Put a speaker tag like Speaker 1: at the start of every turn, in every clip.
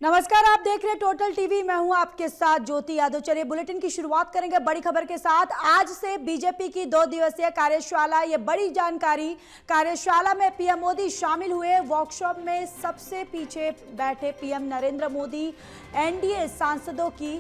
Speaker 1: नमस्कार, आप देख रहे हैं टोटल टीवी। मैं हूं आपके साथ ज्योति यादव। चलिए बुलेटिन की शुरुआत करेंगे बड़ी खबर के साथ। आज से बीजेपी की 2 दिवसीय कार्यशाला, ये बड़ी जानकारी। कार्यशाला में पीएम मोदी शामिल हुए। वर्कशॉप में सबसे पीछे बैठे पीएम नरेंद्र मोदी। एनडीए सांसदों की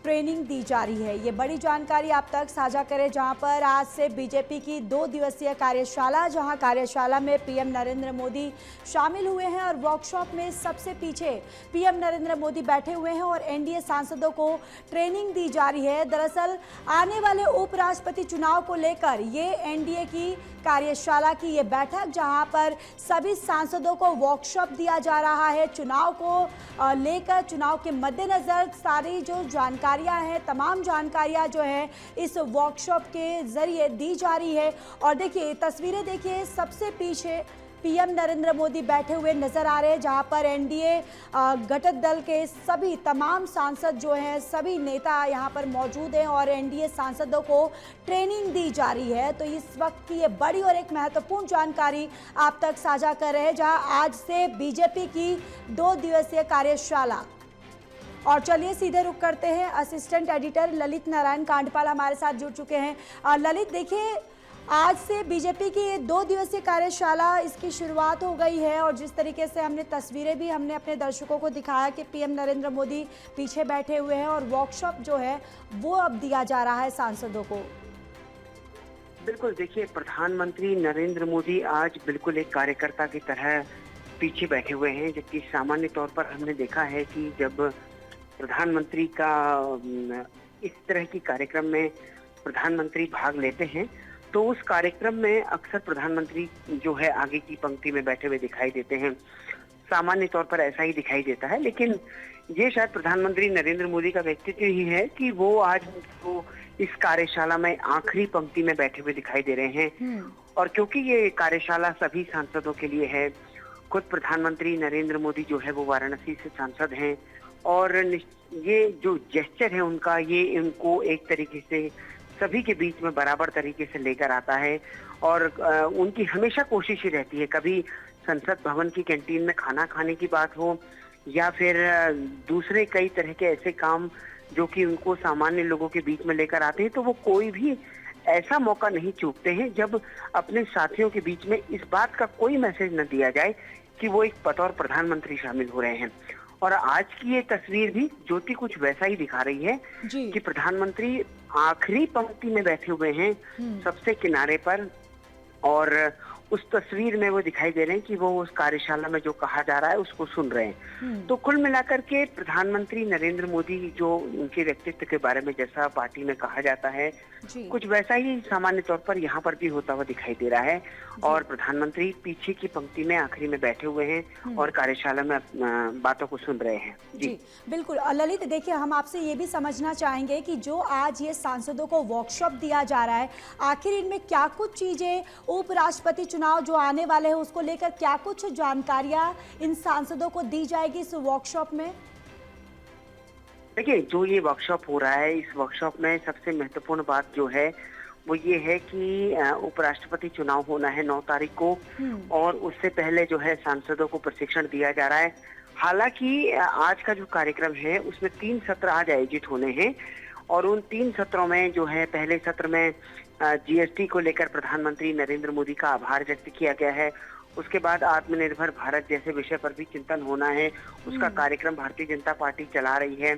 Speaker 1: ट्रेनिंग दी जा रही है। ये बड़ी जानकारी आप तक साझा करें, जहां पर आज से बीजेपी की 2 दिवसीय कार्यशाला, जहां कार्यशाला में पीएम नरेंद्र मोदी शामिल हुए हैं और वर्कशॉप में सबसे पीछे पीएम नरेंद्र मोदी बैठे हुए हैं और एनडीए सांसदों को ट्रेनिंग दी जा रही है। दरअसल आने वाले उपराष्ट्रपति चुनाव को लेकर ये एनडीए की कार्यशाला की ये बैठक, जहां पर सभी सांसदों को वर्कशॉप दिया जा रहा है। चुनाव को लेकर, चुनाव के मद्देनजर सारी जो जानकारियां हैं, तमाम जानकारियां जो है इस वर्कशॉप के जरिए दी जा रही है। और देखिए तस्वीरें, देखिए सबसे पीछे पीएम नरेंद्र मोदी बैठे हुए नजर आ रहे हैं, जहां पर एनडीए घटक दल के सभी तमाम सांसद जो हैं, सभी नेता यहां पर मौजूद हैं और एनडीए सांसदों को ट्रेनिंग दी जा रही है। तो इस वक्त की ये बड़ी और एक महत्वपूर्ण जानकारी आप तक साझा कर रहे हैं, जहां आज से बीजेपी की 2 दिवसीय कार्यशाला। और चलिए सीधे रुक करते हैं, असिस्टेंट एडिटर ललित नारायण कांडपाल हमारे साथ जुड़ चुके हैं। ललित, देखिए आज से बीजेपी की 2 दिवसीय कार्यशाला, इसकी शुरुआत हो गई है और जिस तरीके से हमने तस्वीरें भी हमने अपने दर्शकों को दिखाया कि पीएम नरेंद्र मोदी पीछे बैठे हुए हैं और वर्कशॉप जो है वो अब दिया जा रहा है सांसदों को।
Speaker 2: बिल्कुल, देखिए प्रधानमंत्री नरेंद्र मोदी आज बिल्कुल एक कार्यकर्ता की तरह पीछे बैठे हुए हैं, जबकि सामान्य तौर पर हमने देखा है कि जब प्रधानमंत्री का इस तरह की कार्यक्रम में प्रधानमंत्री भाग लेते हैं तो उस कार्यक्रम में अक्सर प्रधानमंत्री जो है आगे की पंक्ति में बैठे हुए दिखाई देते हैं। सामान्य तौर पर ऐसा ही दिखाई देता है, लेकिन ये शायद प्रधानमंत्री नरेंद्र मोदी का व्यक्तित्व ही है कि वो आज तो इस कार्यशाला में आखिरी पंक्ति में बैठे हुए दिखाई दे रहे हैं। और क्योंकि ये कार्यशाला सभी सांसदों के लिए है, खुद प्रधानमंत्री नरेंद्र मोदी जो है वो वाराणसी से सांसद हैं और ये जो जेस्चर है उनका, ये इनको एक तरीके से सभी के बीच में बराबर तरीके से लेकर आता है। और उनकी हमेशा कोशिश ही रहती है, कभी संसद भवन की कैंटीन में खाना खाने की बात हो या फिर दूसरे कई तरह के ऐसे काम जो कि उनको सामान्य लोगों के बीच में लेकर आते हैं, तो वो कोई भी ऐसा मौका नहीं चूकते हैं जब अपने साथियों के बीच में इस बात का कोई मैसेज न दिया जाए कि वो एक बतौर प्रधानमंत्री शामिल हो रहे हैं। और आज की ये तस्वीर भी ज्योति कुछ वैसा ही दिखा रही है कि प्रधानमंत्री आखिरी पंक्ति में बैठे हुए हैं, सबसे किनारे पर, और उस तस्वीर में वो दिखाई दे रहे हैं कि वो उस कार्यशाला में जो कहा जा रहा है उसको सुन रहे हैं। तो कुल मिलाकर के प्रधानमंत्री नरेंद्र मोदी जो उनके व्यक्तित्व के बारे में जैसा पार्टी में कहा जाता है, कुछ वैसा ही सामान्य तौर पर यहाँ पर भी होता हुआ दिखाई दे रहा है। और प्रधानमंत्री पीछे की पंक्ति में आखिरी में बैठे हुए हैं और कार्यशाला में बातों को सुन रहे हैं।
Speaker 1: जी बिल्कुल। ललित, देखिए हम आपसे ये भी समझना चाहेंगे कि जो आज ये सांसदों को वर्कशॉप दिया जा रहा है, आखिर इनमें क्या कुछ चीजें, उपराष्ट्रपति चुनाव जो आने वाले हैं उसको लेकर क्या कुछ जानकारियां इन सांसदों को दी जाएगी इस वर्कशॉप में?
Speaker 2: देखिए, जो ये वर्कशॉप हो रहा है, इस वर्कशॉप में सबसे महत्वपूर्ण बात जो है वो ये है कि उपराष्ट्रपति चुनाव होना है 9 तारीख को और उससे पहले जो है सांसदों को प्रशिक्षण दिया जा रहा है। हालांकि आज का जो कार्यक्रम है उसमें 3 सत्र आज आयोजित होने हैं और उन 3 सत्रों में जो है, पहले सत्र में जीएसटी को लेकर प्रधानमंत्री नरेंद्र मोदी का आभार व्यक्त किया गया है। उसके बाद आत्मनिर्भर भारत जैसे विषय पर भी चिंतन होना है, उसका कार्यक्रम भारतीय जनता पार्टी चला रही है।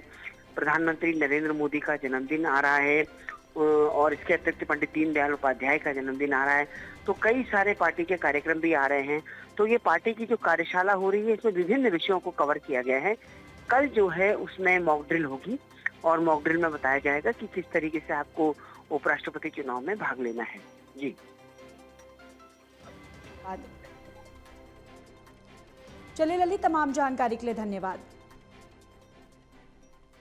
Speaker 2: प्रधानमंत्री नरेंद्र मोदी का जन्मदिन आ रहा है और इसके अतिरिक्त पंडित दीनदयाल उपाध्याय का जन्मदिन आ रहा है, तो कई सारे पार्टी के कार्यक्रम भी आ रहे हैं। तो ये पार्टी की जो कार्यशाला हो रही है इसमें विभिन्न विषयों को कवर किया गया है। कल जो है उसमें मॉक ड्रिल होगी और मॉक ड्रिल में बताया जाएगा कि किस तरीके से आपको उपराष्ट्रपति चुनाव में भाग लेना है। जी
Speaker 1: चलिए ललित, तमाम जानकारी के लिए धन्यवाद।